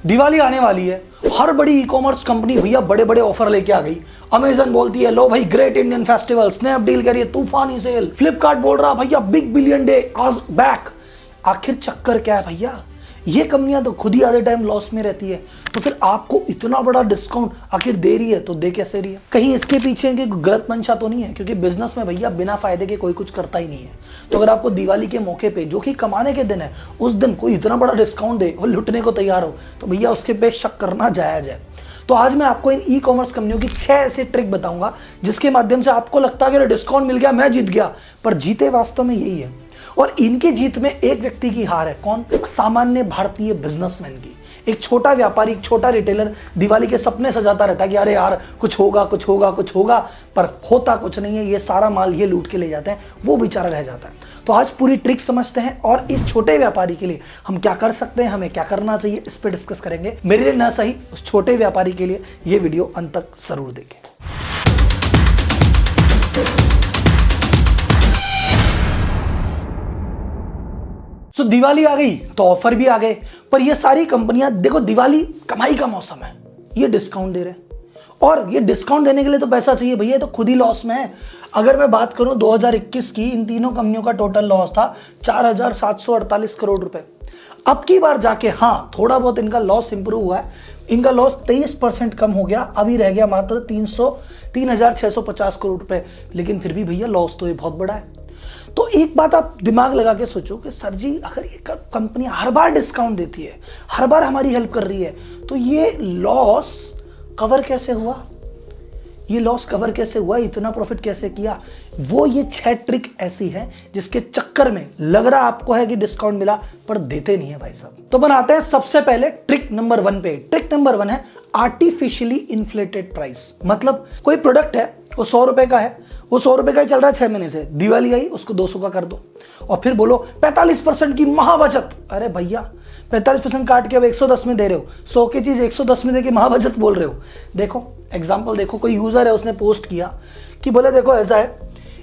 दिवाली आने वाली है, हर बड़ी ई कॉमर्स कंपनी भैया बड़े बड़े ऑफर लेके आ गई। अमेजन बोलती है लो भाई ग्रेट इंडियन फेस्टिवल, स्नैपडील कह रही है तूफानी सेल, फ्लिपकार्ट बोल रहा भैया बिग बिलियन डे आज बैक। आखिर चक्कर क्या है भैया? ये कंपनियां तो खुद ही आधे टाइम लॉस में रहती है, तो फिर आपको इतना बड़ा डिस्काउंट आखिर दे रही है तो दे कैसे रही है? कहीं इसके पीछे की गलत मंशा तो नहीं है? क्योंकि बिजनेस में भैया बिना फायदे के कोई कुछ करता ही नहीं है। तो अगर आपको दिवाली के मौके पे, जो कि कमाने के दिन है, उस दिन कोई इतना बड़ा डिस्काउंट दे और लुटने को तैयार हो, तो भैया उसके पे शक करना जायज है। तो आज मैं आपको इन ई कॉमर्स कंपनियों की 6 ऐसे ट्रिक बताऊंगा जिसके माध्यम से आपको लगता है कि डिस्काउंट मिल गया मैं जीत गया, पर जीते वास्तव में यही है। और इनकी जीत में एक व्यक्ति की हार है। कौन? सामान्य भारतीय बिजनेसमैन की। एक छोटा व्यापारी, एक छोटा रिटेलर दिवाली के सपने सजाता रहता है कि अरे यार कुछ होगा कुछ होगा कुछ होगा, पर होता कुछ नहीं है। ये सारा माल ये लूट के ले जाते हैं, वो बेचारा रह जाता है। तो आज पूरी ट्रिक समझते हैं और इस छोटे व्यापारी के लिए हम क्या कर सकते हैं, हमें क्या करना चाहिए, इस पर डिस्कस करेंगे। मेरे लिए न सही, उस छोटे व्यापारी के लिए ये वीडियो अंत तक जरूर देखें। तो दिवाली आ गई तो ऑफर भी आ गए, पर ये सारी कंपनियां देखो, दिवाली कमाई का मौसम है, ये डिस्काउंट दे रहे हैं। और ये डिस्काउंट देने के लिए तो पैसा चाहिए भैया, तो खुद ही लॉस में है। अगर मैं बात करूं 2021 की, इन तीनों कंपनियों का टोटल लॉस था 4,748 करोड़ रुपए। अब की बार जाके हाँ थोड़ा बहुत इनका लॉस इंप्रूव हुआ है, इनका लॉस 23% कम हो गया, अभी रह गया मात्र 3,650 करोड़ रुपए। लेकिन फिर भी भैया लॉस तो ये बहुत बड़ा है। तो एक बात आप दिमाग लगा के सोचो कि सर जी अगर ये कंपनी हर बार डिस्काउंट देती है, हर बार हमारी हेल्प कर रही है, तो ये लॉस कवर कैसे हुआ? ये लॉस कवर कैसे हुआ? इतना प्रॉफिट कैसे किया? वो ये 6 ट्रिक ऐसी है जिसके चक्कर में लग रहा आपको है कि डिस्काउंट मिला, पर देते नहीं है भाई साहब। तो बनाते हैं सबसे पहले ट्रिक नंबर 1 पे। ट्रिक नंबर 1 है आर्टिफिशियली इन्फ्लेटेड प्राइस। मतलब कोई प्रोडक्ट है, वो 100 रुपए का है, वो 100 रुपए का ही चल रहा है 6 महीने से, दिवाली आई उसको 200 का कर दो और फिर बोलो 45% की महाबचत। अरे भैया 45% काट के अब 110 में दे रहे हो, 100 की चीज 110 में दे के महाबचत बोल रहे हो। देखो एग्जाम्पल देखो, कोई यूजर है उसने पोस्ट किया कि बोले देखो ऐसा है,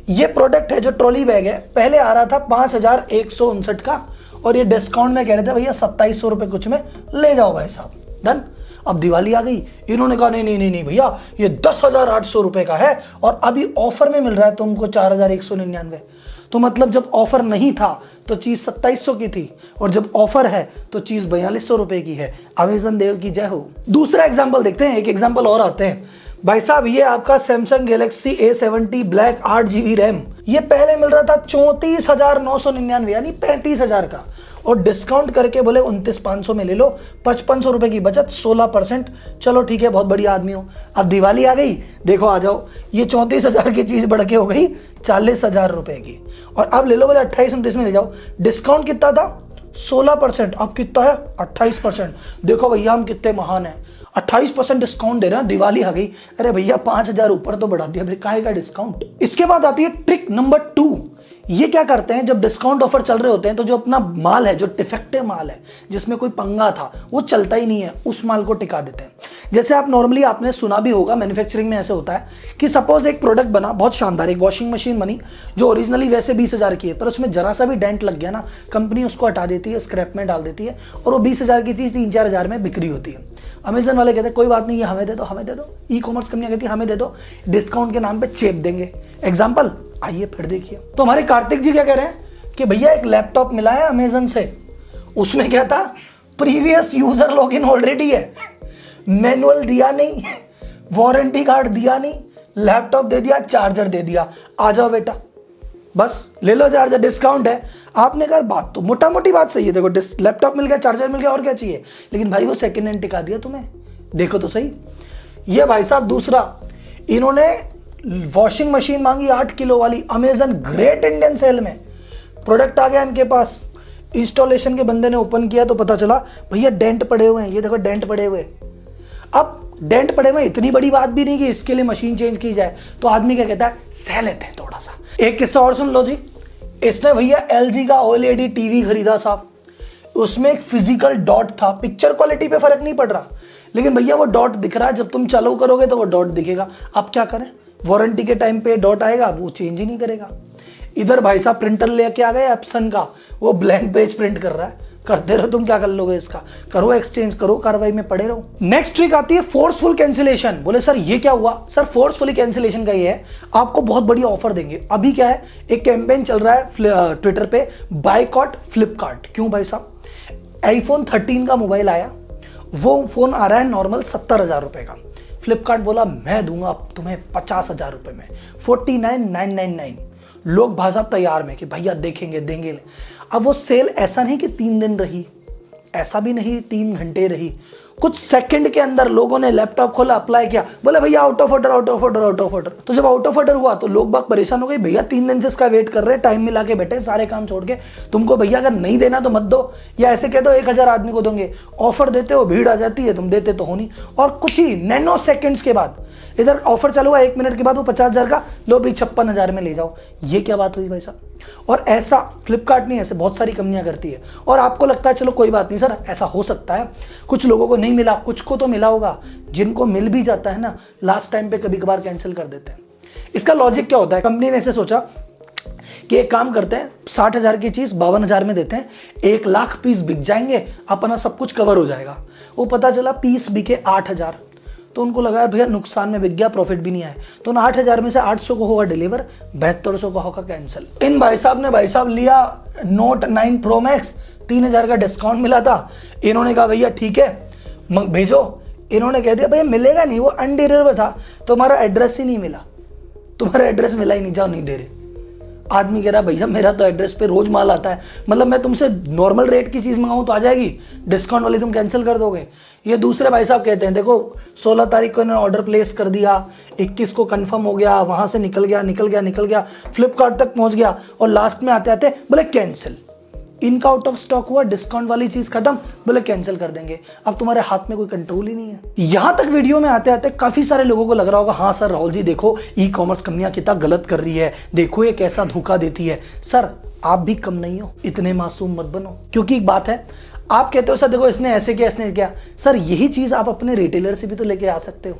ये प्रोडक्ट है जो ट्रॉली बैग है, पहले आ रहा था 5,159 का और ये डिस्काउंट में कह रहे थे भैया 2700 रुपए कुछ में ले जाओ भाई साहब, डन। अब दिवाली आ गई, इन्होंने कहा नहीं नहीं नहीं नहीं भैया ये 10,800 रुपए का है और अभी ऑफर में मिल रहा है तुमको 4,199। तो मतलब जब ऑफर नहीं था तो चीज 2700 की थी और जब ऑफर है तो चीज 4200 रुपए की है। अमेजन देव की जय हो। दूसरा एग्जाम्पल देखते हैं, एक एग्जाम्पल और आते हैं। भाई साहब ये आपका Samsung Galaxy A70 black 8GB RAM, ये पहले मिल रहा था 34,999 यानी 35,000 का, और डिस्काउंट करके बोले 29,500 में ले लो, 5,500 रुपए की बचत, 16%। चलो ठीक है, बहुत बढ़िया आदमी हो। अब दिवाली आ गई, देखो आ जाओ, ये 34,000 की चीज बढ़ के हो गई 40,000 रुपए की, और अब ले लो बोले 28-29 में ले जाओ। डिस्काउंट कितना था? 16%, अब कितना है? 28%। देखो भैया हम कितने महान हैं, 28% डिस्काउंट दे रहे हैं, दिवाली आ गई। अरे भैया 5,000 ऊपर तो बढ़ा दिया, काहे का डिस्काउंट। इसके बाद आती है ट्रिक नंबर 2। ये क्या करते हैं, जब डिस्काउंट ऑफर चल रहे होते हैं तो जो अपना माल है, जो डिफेक्टिव माल है, जिसमें कोई पंगा था, वो चलता ही नहीं है, उस माल को टिका देते हैं। जैसे आप नॉर्मली आपने सुना भी होगा, मैन्युफैक्चरिंग में ऐसे होता है कि सपोज एक प्रोडक्ट बना बहुत शानदार, एक वॉशिंग मशीन बनी जो ओरिजिनली वैसे 20,000 की है, पर उसमें जरा सा भी डेंट लग गया ना, कंपनी उसको हटा देती है, स्क्रैप में डाल देती है, और वो 20,000 की चीज 3-4 में बिक्री होती है। अमेजन वाले कहते हैं कोई बात नहीं, ये हमें दे दो, हमें दे दो। ई कॉमर्स कंपनियां कहती है हमें दे दो, डिस्काउंट के नाम पे चेप देंगे। एग्जाम्पल आइए फिर देखिए। तो हमारे कार्तिक जी क्या कह रहे हैं कि भैया एक लैपटॉप मिला है अमेजन से, उसमें क्या था, प्रीवियस यूजर लॉगिन ऑलरेडी है, मैनुअल दिया नहीं, वारंटी कार्ड दिया नहीं, लैपटॉप दे दिया, चार्जर दे दिया, आ जाओ बेटा बस ले लो चार्जर, डिस्काउंट है। आपने कहा बात तो मोटा मोटी बात सही है, देखो लैपटॉप मिल गया, चार्जर मिल गया, और क्या चाहिए, लेकिन भाई वो सेकेंड हैंड टिका दिया तुम्हें, देखो तो सही। ये भाई साहब दूसरा, इन्होंने वॉशिंग मशीन मांगी 8 किलो वाली, अमेजन ग्रेट इंडियन सेल में प्रोडक्ट आ गया इनके पास, इंस्टॉलेशन के बंदे ने ओपन किया तो पता चला भैया डेंट पड़े हुए हैं, ये देखो डेंट पड़े हुए। अब डेंट पड़े हुए इतनी बड़ी बात भी नहीं कि इसके लिए मशीन चेंज की जाए, तो आदमी क्या कहता है, सह लेते हैं थोड़ा सा। एक किस्सा और सुन लो जी, इसने भैया LG का OLED टीवी खरीदा साहब, उसमें एक फिजिकल डॉट था, पिक्चर क्वालिटी पे फर्क नहीं पड़ रहा, लेकिन भैया वो डॉट दिख रहा है, जब तुम चालू करोगे तो वो डॉट दिखेगा। अब क्या करें, वारंटी के टाइम पे डॉट आएगा, वो चेंज ही नहीं करेगा। इधर भाई साहब प्रिंटर लेके आ गए एप्सन का, वो ब्लैंक पेज प्रिंट कर रहा है, करते रहो, तुम क्या कर लोगे इसका, करो एक्सचेंज, करो कार्रवाई में पड़े रहो। नेक्स्ट ट्रिक आती है फोर्सफुल कैंसिलेशन। बोले सर ये क्या हुआ? सर फोर्सफुली कैंसिलेशन का ये है, आपको बहुत बड़ी ऑफर देंगे। अभी क्या है, एक कैंपेन चल रहा है ट्विटर पे, बायकॉट फ्लिपकार्ट। क्यों भाई साहब? आईफोन 13 का मोबाइल आया, वो फोन आ रहा है नॉर्मल 70,000 रुपए का। फ्लिपकार्ट बोला मैं दूंगा तुम्हें 50,000 रुपए में, 49,999। लोग भाई साहब तैयार में कि भैया देखेंगे, देंगे। अब वो सेल ऐसा नहीं कि 3 दिन रही, ऐसा भी नहीं 3 घंटे रही, कुछ सेकंड के अंदर लोगों ने लैपटॉप खोला, अप्लाई किया, बोले भैया out of order, out of order, out of order. तो जब आउट ऑफ ऑर्डर हुआ तो लोग बाग परेशान हो गए, भैया 3 दिन से इसका वेट कर रहे हैं, टाइम मिला के बैठे सारे काम छोड़ के, तुमको भैया अगर नहीं देना तो मत दो, या ऐसे कह दो 1,000 आदमी को दोगे। ऑफर देते हो, भीड़ आ जाती है, तुम देते तो हो नहीं। और कुछ ही नैनो सेकंड्स के बाद इधर ऑफर चालू हुआ, 1 मिनट के बाद वो 50,000 का, लो भाई 56,000 में ले जाओ। ये क्या बात हुई भाई साहब? और ऐसा फ्लिपकार्ट नहीं, ऐसे बहुत सारी कंपनियां करती है। और आपको लगता है चलो कोई बात नहीं सर, ऐसा हो सकता है, कुछ लोगों को नहीं मिला, कुछ को तो मिला होगा। जिनको मिल भी जाता है ना, लास्ट टाइम पे कभी कभार कैंसिल कर देते हैं। इसका लॉजिक क्या होता है? कंपनी ने ऐसे सोचा कि एक काम करते हैं, 60,000 की चीज 52,000 में देते हैं, 1,00,000 पीस बिक जाएंगे, अपना सब कुछ कवर हो जाएगा। वो पता चला पीस बिके 8,000, तो उनको लगा भैया नुकसान में बिक गया, प्रॉफिट भी नहीं आया। तो उन 8,000 में से 800 को होगा डिलीवर, 7200 को होगा कैंसिल। इन भाई साहब ने लिया नोट 9 प्रो मैक्स, 3,000 का डिस्काउंट मिला था। इन्होंने कहा भैया ठीक है भेजो। इन्होंने कह दिया भैया मिलेगा नहीं, वो अनडिलीवर था, तुम्हारा एड्रेस ही नहीं मिला, तुम्हारा एड्रेस मिला ही नहीं, जाओ नहीं दे रहे। आदमी कह रहा भैया मेरा तो एड्रेस पे रोज माल आता है, मतलब मैं तुमसे नॉर्मल रेट की चीज मंगाऊं तो आ जाएगी, डिस्काउंट वाली तुम कैंसिल कर दोगे। ये दूसरे भाई साहब कहते हैं देखो 16 तारीख को इन्होंने ऑर्डर प्लेस कर दिया, 21 को कंफर्म हो गया, वहां से निकल गया, फ्लिपकार्ट तक पहुंच गया, और लास्ट में आते आते बोले कैंसिल। इनका आउट ऑफ स्टॉक हुआ, डिस्काउंट वाली चीज खत्म, बोले कैंसिल कर देंगे। अब तुम्हारे हाथ में कोई कंट्रोल ही नहीं है। यहां तक वीडियो में आते आते काफी सारे लोगों को लग रहा होगा हाँ सर राहुल जी देखो ई कॉमर्स कंपनियां कितना गलत कर रही है, देखो ये कैसा धोखा देती है। सर आप भी कम नहीं हो, इतने मासूम मत बनो। क्योंकि एक बात है, आप कहते हो सर देखो इसने ऐसे किया, इसने किया, सर यही चीज आप अपने रिटेलर से भी तो लेके आ सकते हो।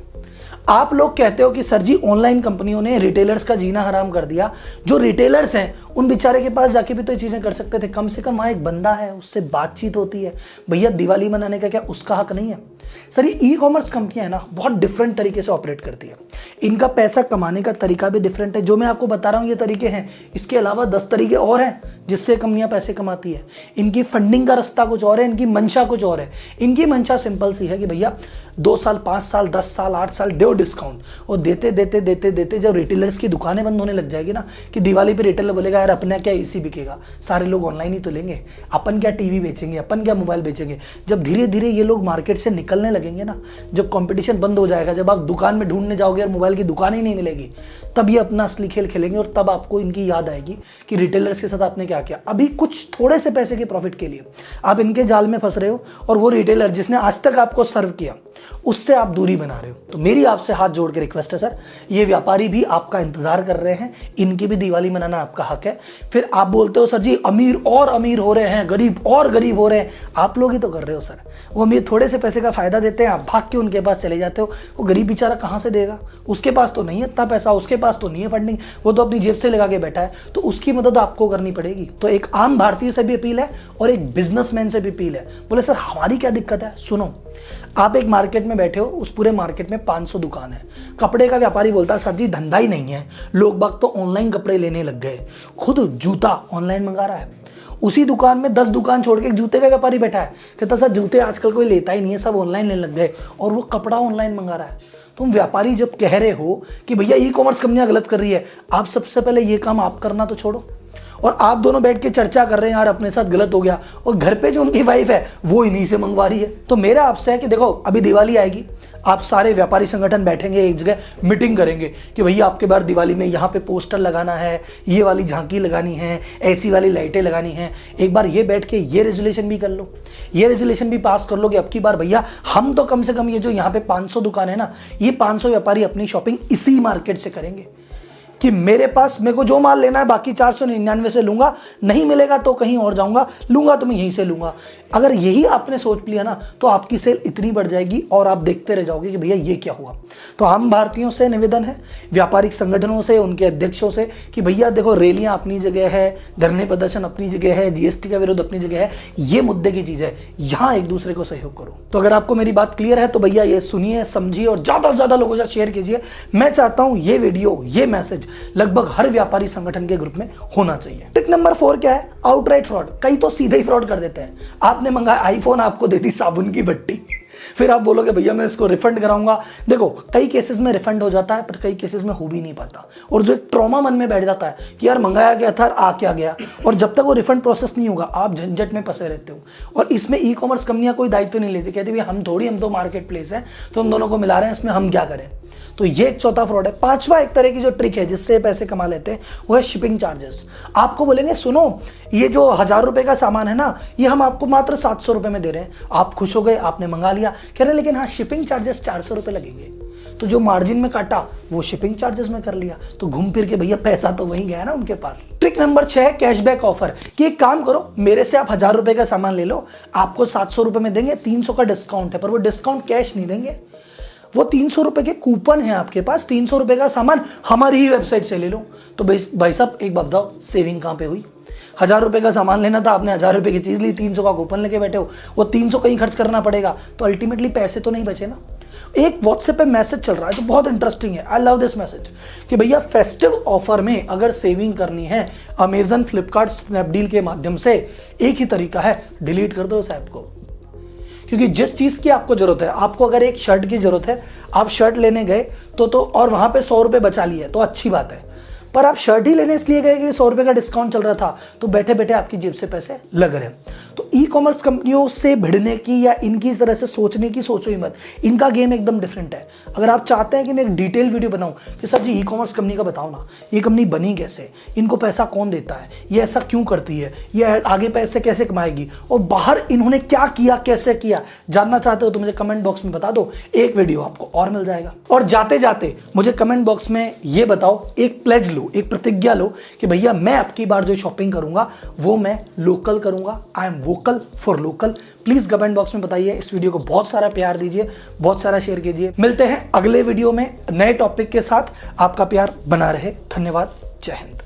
आप लोग कहते हो कि सर जी ऑनलाइन कंपनियों ने रिटेलर्स का जीना हराम कर दिया। जो रिटेलर्स हैं उन बेचारे के पास जाके भी तो ये चीजें कर सकते थे, कम से कम वहां एक बंदा है, उससे बातचीत होती है। भैया दिवाली मनाने का क्या उसका हक नहीं है? सर ये ई कॉमर्स कंपनियां है ना, बहुत डिफरेंट तरीके से ऑपरेट करती है। इनका पैसा कमाने का तरीका भी डिफरेंट है। जो मैं आपको बता रहा हूं ये तरीके हैं, इसके अलावा 10 तरीके और हैं जिससे कंपनियां पैसे कमाती है। इनकी फंडिंग का रास्ता कुछ और है, इनकी मंशा कुछ और है। इनकी मंशा सिंपल सी है कि भैया 2 साल 5 साल 10 साल 8 साल दो डिस्काउंट, और देते देते देते देते जब रिटेलर्स की दुकानें बंद होने लग जाएगी ना, कि दिवाली पे रिटेलर बोलेगा यार अपना क्या एसी बिकेगा, सारे लोग ऑनलाइन ही तो लेंगे, अपन क्या टीवी बेचेंगे, अपन क्या मोबाइल बेचेंगे। जब धीरे धीरे ये लोग मार्केट से निकलने लगेंगे ना, जब कंपटीशन बंद हो जाएगा, जब आप दुकान में ढूंढने जाओगे और मोबाइल की दुकान ही नहीं मिलेगी, तब ये अपना असली खेल खेलेंगे। और तब आपको इनकी याद आएगी कि रिटेलर्स के साथ आपने क्या किया। अभी कुछ थोड़े से पैसे के प्रॉफिट के लिए आप इनके जाल में फंस रहे हो, और वो रिटेलर जिसने आज तक आपको सर्व किया उससे आप दूरी बना रहे हो। तो मेरी आपसे हाथ जोड़ के रिक्वेस्ट है सर, ये व्यापारी भी आपका इंतजार कर रहे हैं, इनकी भी दिवाली मनाना आपका हक है। फिर आप बोलते हो सर जी अमीर और अमीर हो रहे हैं, गरीब और गरीब हो रहे हैं, आप लोग ही तो कर रहे हो सर। वो अमीर थोड़े से पैसे का फायदा देते हैं, आप भाग के उनके पास चले जाते हो। वो गरीब बेचारा कहां से देगा? उसके पास तो नहीं है इतना पैसा, उसके पास तो नहीं है फंडिंग, वो तो अपनी जेब से लगा के बैठा है। तो उसकी मदद आपको करनी पड़ेगी। तो एक आम भारतीय से भी अपील है और एक बिजनेसमैन से भी अपील है। बोले सर हमारी क्या दिक्कत है? सुनो, आप एक मार्केट में बैठे हो, उस पूरे मार्केट में 500 दुकान है। कपड़े का व्यापारी बोलता है सर जी धंधा ही नहीं है, लोग बाग तो ऑनलाइन कपड़े लेने लग गए, खुद जूता ऑनलाइन मंगा रहा है। उसी दुकान में 10 दुकान छोड़ के एक जूते का व्यापारी बैठा है, कहता सर जूते आजकल कोई लेता ही नहीं है, सब ऑनलाइन लेने लग गए, और वो कपड़ा ऑनलाइन मंगा रहा है। तुम व्यापारी जब कह रहे हो कि भैया ई कॉमर्स कंपनियां गलत कर रही है, आप सबसे पहले ये काम आप करना तो छोड़ो, और आप दोनों बैठ के चर्चा कर रहे हैं यार अपने साथ गलत हो गया, और घर पे जो उनकी वाइफ है वो इन्हीं से मंगवा रही है। तो मेरा आपसे है कि देखो अभी दिवाली आएगी, आप सारे व्यापारी संगठन बैठेंगे एक जगह, मीटिंग करेंगे कि भैया आपके बार दिवाली में यहाँ पे पोस्टर लगाना है, ये वाली झांकी लगानी है, ऐसी वाली लाइटें लगानी है। एक बार ये बैठ के ये रेजोल्यूशन भी कर लो, ये रेजोल्यूशन भी पास कर लो कि अब की बार भैया हम तो कम से कम ये जो यहाँ पे 500 दुकान है ना, ये 500 व्यापारी अपनी शॉपिंग इसी मार्केट से करेंगे। कि मेरे पास मेरे को जो माल लेना है बाकी 499 से लूंगा, नहीं मिलेगा तो कहीं और जाऊंगा, लूंगा तो मैं यहीं से लूंगा। अगर यही आपने सोच लिया ना तो आपकी सेल इतनी बढ़ जाएगी और आप देखते रह जाओगे कि भैया ये क्या हुआ। तो हम भारतीयों से निवेदन है, व्यापारिक संगठनों से, उनके अध्यक्षों से कि भैया देखो रैलियां अपनी जगह है, धरने प्रदर्शन अपनी जगह है, जीएसटी का विरोध अपनी जगह है, ये मुद्दे की चीज है, यहां एक दूसरे को सहयोग करो। तो अगर आपको मेरी बात क्लियर है तो भैया ये सुनिए, समझिए और ज्यादा से ज्यादा लोगों से शेयर कीजिए। मैं चाहता हूं ये वीडियो, ये मैसेज लगभग हर व्यापारी संगठन के ग्रुप में होना चाहिए। ट्रिक नंबर 4 क्या है? Outright fraud. कई तो सीधे ही फ्रॉड कर देते हैं। आपने मंगाया आईफोन, आपको दे दी साबुन की भट्टी, फिर आप बोलोगे भैया मैं इसको रिफंड कराऊंगा। देखो कई केसेस में रिफंड हो जाता है पर कई केसेस में हो भी नहीं पाता, और जो एक ट्रॉमा मन में बैठ जाता है कि यार मंगाया गया था, आ क्या गया, और जब तक वो रिफंड प्रोसेस नहीं होगा आप झंझट में फंसे रहते हो। और इसमें ई कॉमर्स कंपनियां कोई दायित्व नहीं लेती, कहती भैया हम तो मार्केट प्लेस है तो हम दोनों को मिला रहे हैं, इसमें हम क्या करें। तो ये एक चौथा फ्रॉड है। पांचवा एक तरह की जो ट्रिक है जिससे पैसे कमा लेते हैं वो है शिपिंग चार्जेस। आपको बोलेंगे सुनो ये जो 1000 रुपए का सामान है ना, ये हम आपको मात्र 700 रुपए में दे रहे हैं। आप खुश हो गए, आपने मंगा लिया, कह रहे लेकिन हाँ शिपिंग चार्जेस 400 रुपए लगेंगे। तो जो मार्जिन में काटा वो शिपिंग चार्जेस में कर लिया, तो घूम फिर के भैया पैसा तो वहीं गया ना उनके पास। Trick number 6 cashback offer. कि एक काम करो, मेरे से आप 1000 रुपए का सामान ले लो, आपको 700 रुपए में देंगे, 300 का डिस्काउंट है, पर वो डिस्काउंट कैश नहीं देंगे, वो 300 रुपए के कूपन है आपके पास, 300 रुपए का सामान हमारी ही वेबसाइट से ले लो। तो भाई साहब एक बात बताओ, सेविंग कहां पे हुई? 1000 रुपए का सामान लेना था, आपने 1000 रुपए की चीज ली, 300 का कूपन लेके बैठे हो, वो 300 कहीं खर्च करना पड़ेगा, तो अल्टीमेटली पैसे तो नहीं बचे ना। एक व्हाट्सएप पे मैसेज चल रहा है जो बहुत इंटरेस्टिंग है, आई लव दिस मैसेज, कि भैया फेस्टिव ऑफर में अगर सेविंग करनी है अमेजन, फ्लिपकार्ट, स्नैपडील के माध्यम से, एक ही तरीका है, डिलीट कर दो उस ऐप को। क्योंकि जिस चीज की आपको जरूरत है, आपको अगर एक शर्ट की जरूरत है, आप शर्ट लेने गए तो और वहां पे 100 रुपए बचा लिए तो अच्छी बात है, पर आप शर्ट ही लेने इसलिए गए कि 100 रुपए का डिस्काउंट चल रहा था, तो बैठे बैठे आपकी जेब से पैसे लग रहे हैं। तो ई कॉमर्स कंपनियों से भिड़ने की या इनकी तरह से सोचने की सोचो ही मत, इनका गेम एकदम डिफरेंट है। अगर आप चाहते हैं कि मैं एक डिटेल वीडियो बनाऊं कि सर जी ई कॉमर्स कंपनी का बताओ ना, ये कंपनी बनी कैसे, इनको पैसा कौन देता है, ये ऐसा क्यों करती है, ये आगे पैसे कैसे कमाएगी, और बाहर इन्होंने क्या किया, कैसे किया, जानना चाहते हो तो मुझे कमेंट बॉक्स में बता दो, एक वीडियो आपको और मिल जाएगा। और जाते जाते मुझे कमेंट बॉक्स में ये बताओ, एक प्लेज लो, एक प्रतिज्ञा लो कि भैया मैं आपकी बार जो शॉपिंग करूंगा वो मैं लोकल करूंगा। I am vocal for local. Please comment box में बताइए, इस वीडियो को बहुत सारा प्यार दीजिए, बहुत सारा शेयर कीजिए। मिलते हैं अगले वीडियो में नए टॉपिक के साथ, आपका प्यार बना रहे। धन्यवाद, जय हिंद।